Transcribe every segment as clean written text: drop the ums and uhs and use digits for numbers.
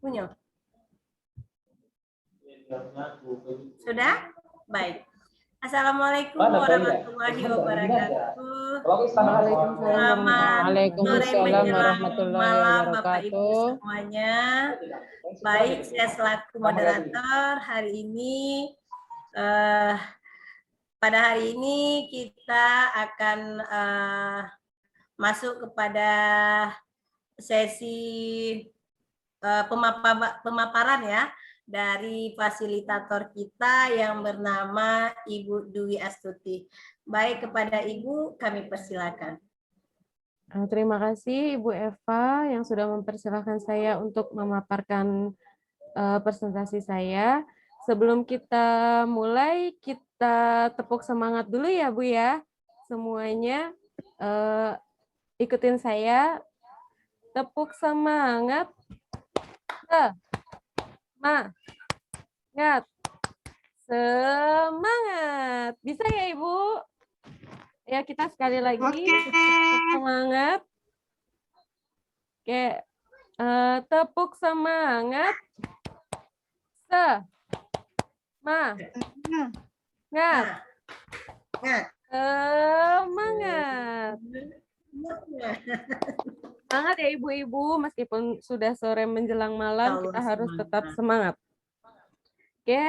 Punya. Sudah? Baik. Assalamualaikum warahmatullahi wabarakatuh. Selamat sore menjelang malam Bapak Ibu semuanya. Baik, saya selaku moderator hari ini. Pada hari ini kita akan masuk kepada sesi pemaparan ya dari fasilitator kita yang bernama Ibu Dwi Astuti. Baik, kepada Ibu kami persilakan. Terima kasih Ibu Eva yang sudah mempersilahkan saya untuk memaparkan presentasi saya. Sebelum kita mulai, kita tepuk semangat dulu ya Bu ya. Semuanya ikutin saya. Tepuk semangat. Semangat. Semangat. Bisa ya Ibu? Ya, kita sekali lagi. Tepuk semangat. Oke. Tepuk semangat. Semangat. Semangat ya ibu-ibu, meskipun sudah sore menjelang malam, kita harus tetap semangat. Oke,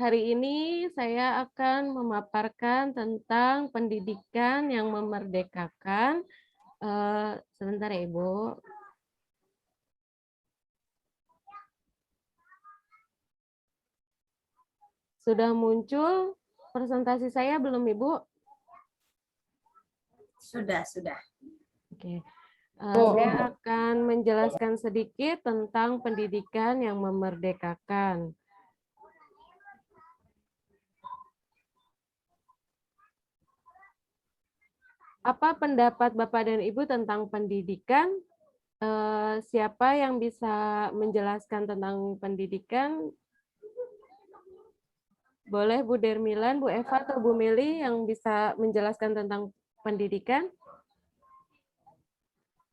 hari ini saya akan memaparkan tentang pendidikan yang memerdekakan. Sebentar ya Ibu. Sudah muncul presentasi saya belum Ibu? Sudah. Oke. Saya akan menjelaskan sedikit tentang pendidikan yang memerdekakan. Apa pendapat Bapak dan Ibu tentang pendidikan? Siapa yang bisa menjelaskan tentang pendidikan? Boleh Bu Dermilan, Bu Eva, atau Bu Meli yang bisa menjelaskan tentang pendidikan?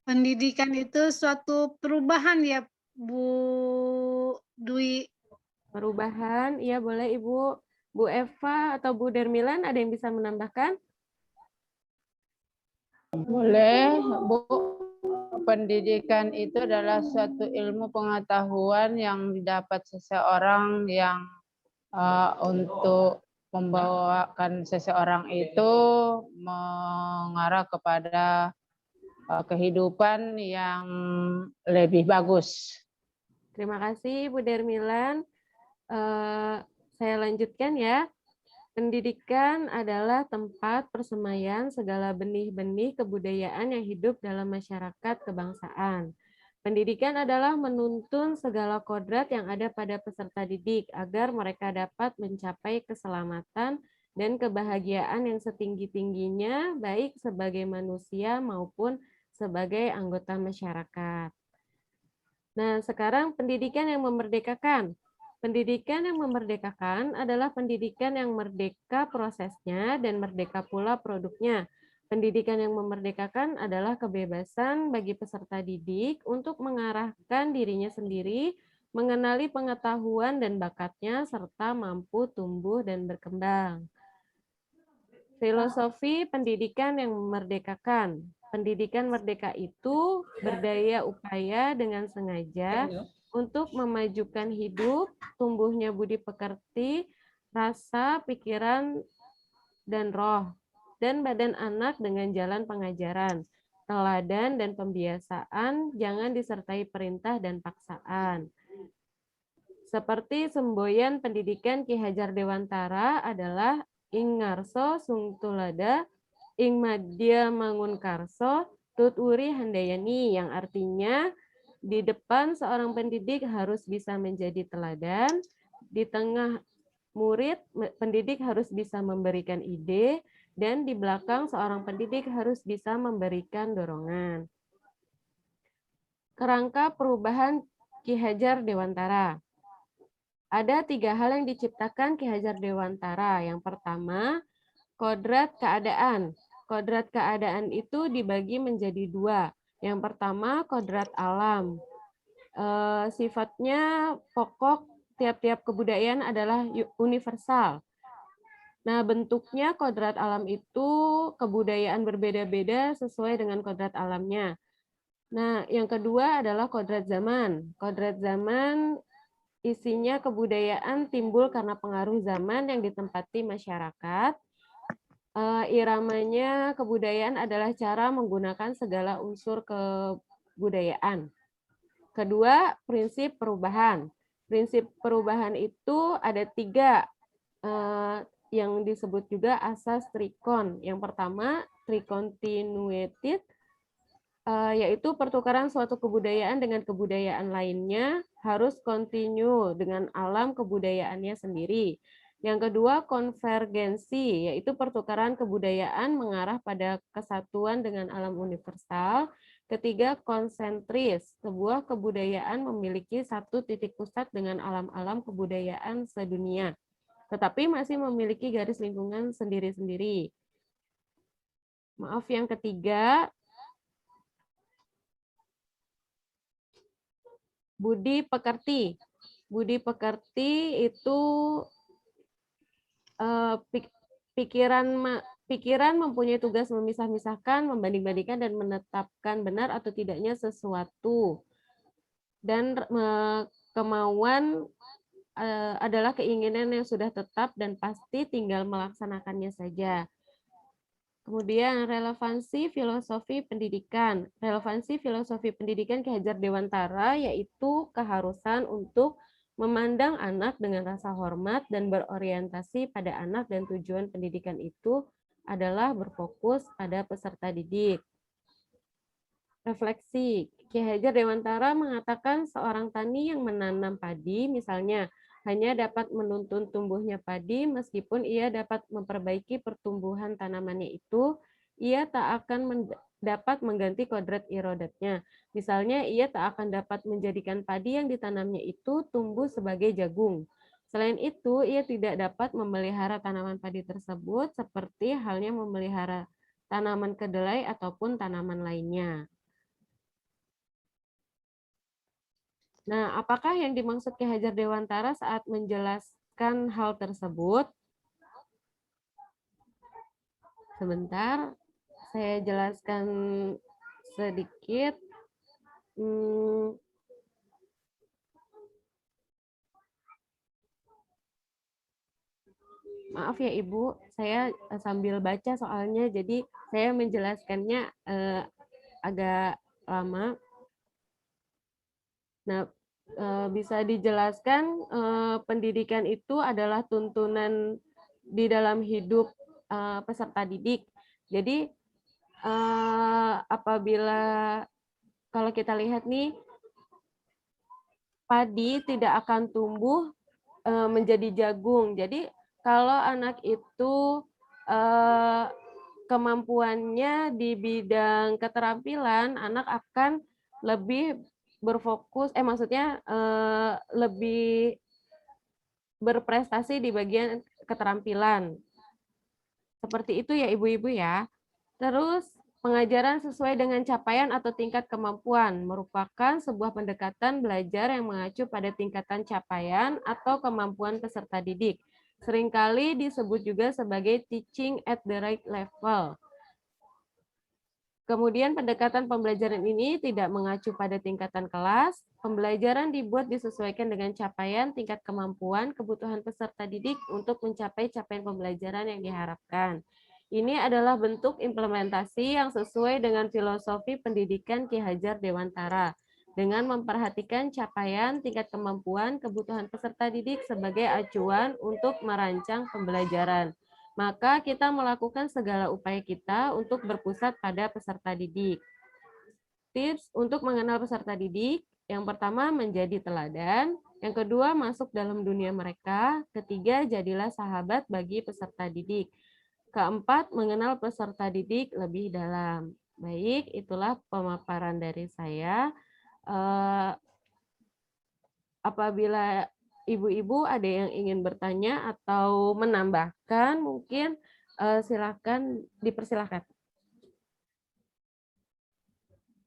Pendidikan itu suatu perubahan ya, Bu Dwi. Perubahan, iya boleh Ibu. Bu Eva atau Bu Dermilan, ada yang bisa menambahkan? Boleh, Bu. Pendidikan itu adalah suatu ilmu pengetahuan yang didapat seseorang yang untuk membawakan seseorang itu mengarah kepada kehidupan yang lebih bagus. Terima kasih Bu Dermilan. Saya lanjutkan ya. Pendidikan adalah tempat persemaian segala benih-benih kebudayaan yang hidup dalam masyarakat kebangsaan. Pendidikan adalah menuntun segala kodrat yang ada pada peserta didik agar mereka dapat mencapai keselamatan dan kebahagiaan yang setinggi-tingginya baik sebagai manusia maupun sebagai anggota masyarakat. Nah, sekarang pendidikan yang memerdekakan. Pendidikan yang memerdekakan adalah pendidikan yang merdeka prosesnya dan merdeka pula produknya. Pendidikan yang memerdekakan adalah kebebasan bagi peserta didik untuk mengarahkan dirinya sendiri, mengenali pengetahuan dan bakatnya, serta mampu tumbuh dan berkembang. Filosofi pendidikan yang memerdekakan. Pendidikan merdeka itu berdaya upaya dengan sengaja untuk memajukan hidup, tumbuhnya budi pekerti, rasa, pikiran, dan roh, dan badan anak dengan jalan pengajaran, teladan dan pembiasaan, jangan disertai perintah dan paksaan. Seperti semboyan pendidikan Ki Hajar Dewantara adalah ing ngarso sung tulada, ing madya mangun karso, tut uri handayani, yang artinya di depan seorang pendidik harus bisa menjadi teladan, di tengah murid pendidik harus bisa memberikan ide, dan di belakang seorang pendidik harus bisa memberikan dorongan. Kerangka perubahan Ki Hajar Dewantara. Ada 3 hal yang diciptakan Ki Hajar Dewantara. Yang pertama, kodrat keadaan. Kodrat keadaan itu dibagi menjadi 2, Yang pertama, kodrat alam. Sifatnya pokok tiap-tiap kebudayaan adalah universal. Nah, bentuknya kodrat alam itu kebudayaan berbeda-beda sesuai dengan kodrat alamnya. Nah, yang kedua adalah kodrat zaman. Kodrat zaman isinya kebudayaan timbul karena pengaruh zaman yang ditempati masyarakat. Iramanya kebudayaan adalah cara menggunakan segala unsur kebudayaan. Kedua, prinsip perubahan. Prinsip perubahan itu ada 3 yang disebut juga asas trikon. Yang pertama, tricontinuities, yaitu pertukaran suatu kebudayaan dengan kebudayaan lainnya harus kontinu dengan alam kebudayaannya sendiri. Yang kedua, konvergensi, yaitu pertukaran kebudayaan mengarah pada kesatuan dengan alam universal. Ketiga, konsentris, sebuah kebudayaan memiliki satu titik pusat dengan alam-alam kebudayaan sedunia, tetapi masih memiliki garis lingkungan sendiri-sendiri. Maaf, yang ketiga, budi pekerti. Budi pekerti itu pikiran mempunyai tugas memisah-misahkan, membanding-bandingkan, dan menetapkan benar atau tidaknya sesuatu. Dan kemauan adalah keinginan yang sudah tetap dan pasti, tinggal melaksanakannya saja. Kemudian relevansi filosofi pendidikan. Relevansi filosofi pendidikan Ki Hajar Dewantara yaitu keharusan untuk memandang anak dengan rasa hormat dan berorientasi pada anak, dan tujuan pendidikan itu adalah berfokus pada peserta didik. Refleksi. Ki Hajar Dewantara mengatakan seorang tani yang menanam padi misalnya hanya dapat menuntun tumbuhnya padi meskipun ia dapat memperbaiki pertumbuhan tanamannya itu, ia tak akan dapat mengganti kodrat irodatnya. Misalnya, ia tak akan dapat menjadikan padi yang ditanamnya itu tumbuh sebagai jagung. Selain itu, ia tidak dapat memelihara tanaman padi tersebut seperti halnya memelihara tanaman kedelai ataupun tanaman lainnya. Nah, apakah yang dimaksud Ki Hajar Dewantara saat menjelaskan hal tersebut? Sebentar, saya jelaskan sedikit. Maaf ya Ibu, saya sambil baca soalnya, jadi saya menjelaskannya agak lama. Nah, bisa dijelaskan pendidikan itu adalah tuntunan di dalam hidup peserta didik. Jadi apabila kalau kita lihat nih, padi tidak akan tumbuh menjadi jagung. Jadi kalau anak itu kemampuannya di bidang keterampilan, anak akan lebih berfokus, maksudnya lebih berprestasi di bagian keterampilan. Seperti itu ya Ibu-ibu ya. Terus pengajaran sesuai dengan capaian atau tingkat kemampuan merupakan sebuah pendekatan belajar yang mengacu pada tingkatan capaian atau kemampuan peserta didik. Seringkali disebut juga sebagai teaching at the right level. Kemudian pendekatan pembelajaran ini tidak mengacu pada tingkatan kelas. Pembelajaran dibuat disesuaikan dengan capaian, tingkat kemampuan, kebutuhan peserta didik untuk mencapai capaian pembelajaran yang diharapkan. Ini adalah bentuk implementasi yang sesuai dengan filosofi pendidikan Ki Hajar Dewantara, dengan memperhatikan capaian, tingkat kemampuan, kebutuhan peserta didik sebagai acuan untuk merancang pembelajaran. Maka kita melakukan segala upaya kita untuk berpusat pada peserta didik. Tips untuk mengenal peserta didik, yang pertama menjadi teladan, yang kedua masuk dalam dunia mereka, ketiga jadilah sahabat bagi peserta didik, keempat mengenal peserta didik lebih dalam. Baik, itulah pemaparan dari saya. Apabila Ibu-ibu ada yang ingin bertanya atau menambahkan, mungkin silakan dipersilakan.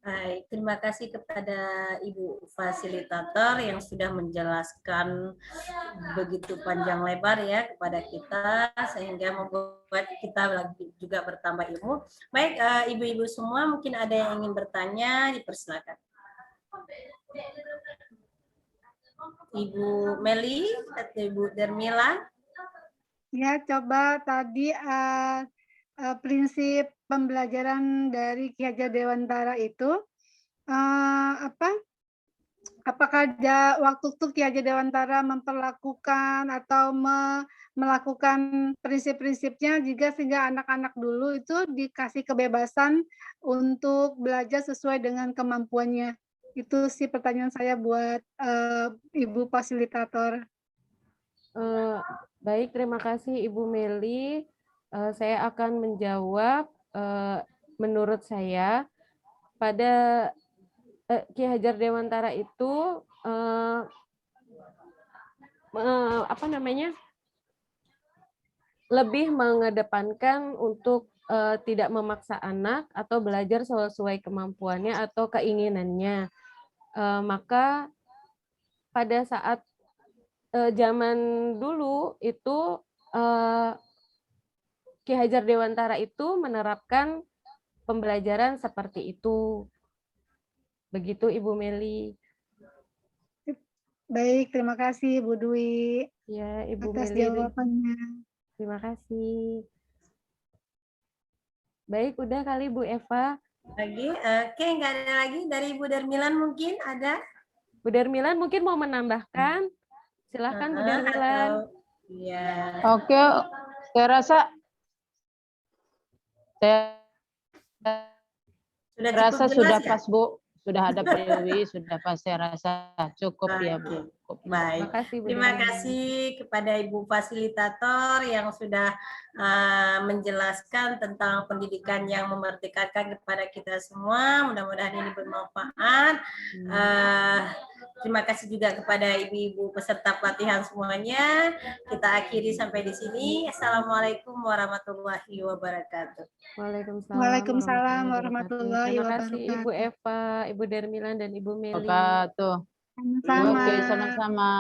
Baik, terima kasih kepada Ibu Fasilitator yang sudah menjelaskan begitu panjang lebar ya kepada kita sehingga membuat kita lagi juga bertambah ilmu. Baik, ibu-ibu semua mungkin ada yang ingin bertanya, dipersilakan. Ibu Meli atau Ibu Dermila? Ya, coba tadi prinsip pembelajaran dari Ki Hajar Dewantara itu apakah ada waktu itu Ki Hajar Dewantara memperlakukan atau melakukan prinsip-prinsipnya juga sehingga anak-anak dulu itu dikasih kebebasan untuk belajar sesuai dengan kemampuannya. Itu sih pertanyaan saya buat Ibu Fasilitator. Baik, terima kasih Ibu Meli. Saya akan menjawab. Menurut saya, pada Ki Hajar Dewantara itu lebih mengedepankan untuk tidak memaksa anak atau belajar sesuai kemampuannya atau keinginannya. Maka pada saat zaman dulu itu Ki Hajar Dewantara itu menerapkan pembelajaran seperti itu. Begitu Ibu Meli. Baik, terima kasih Bu Dwi Ya, Ibu atas Meli. jawabannya. Terima kasih. Baik, udah kali Bu Eva. Lagi, oke, nggak ada lagi dari Ibu Dermilan mungkin ada? Bu Dermilan mungkin mau menambahkan? Silahkan Bu Dermilan. Ya. Oke, saya rasa sudah ya? pas Bu. Sudah ada Pak Dewi, sudah pas, saya rasa cukup ya Bu. Baik. Bu Terima Dermilan. kasih kepada Ibu Fasilitator yang sudah menjelaskan tentang pendidikan yang memerdekakan kepada kita semua. Mudah-mudahan ini bermanfaat. Terima kasih juga kepada ibu-ibu peserta pelatihan semuanya. Kita akhiri sampai di sini. Assalamualaikum warahmatullahi wabarakatuh. Waalaikumsalam warahmatullahi Terima kasih Ibu wabarakatuh. Eva, Ibu Dermilan, dan Ibu Meli. Sama-sama. Sama-sama. Oke, sama-sama.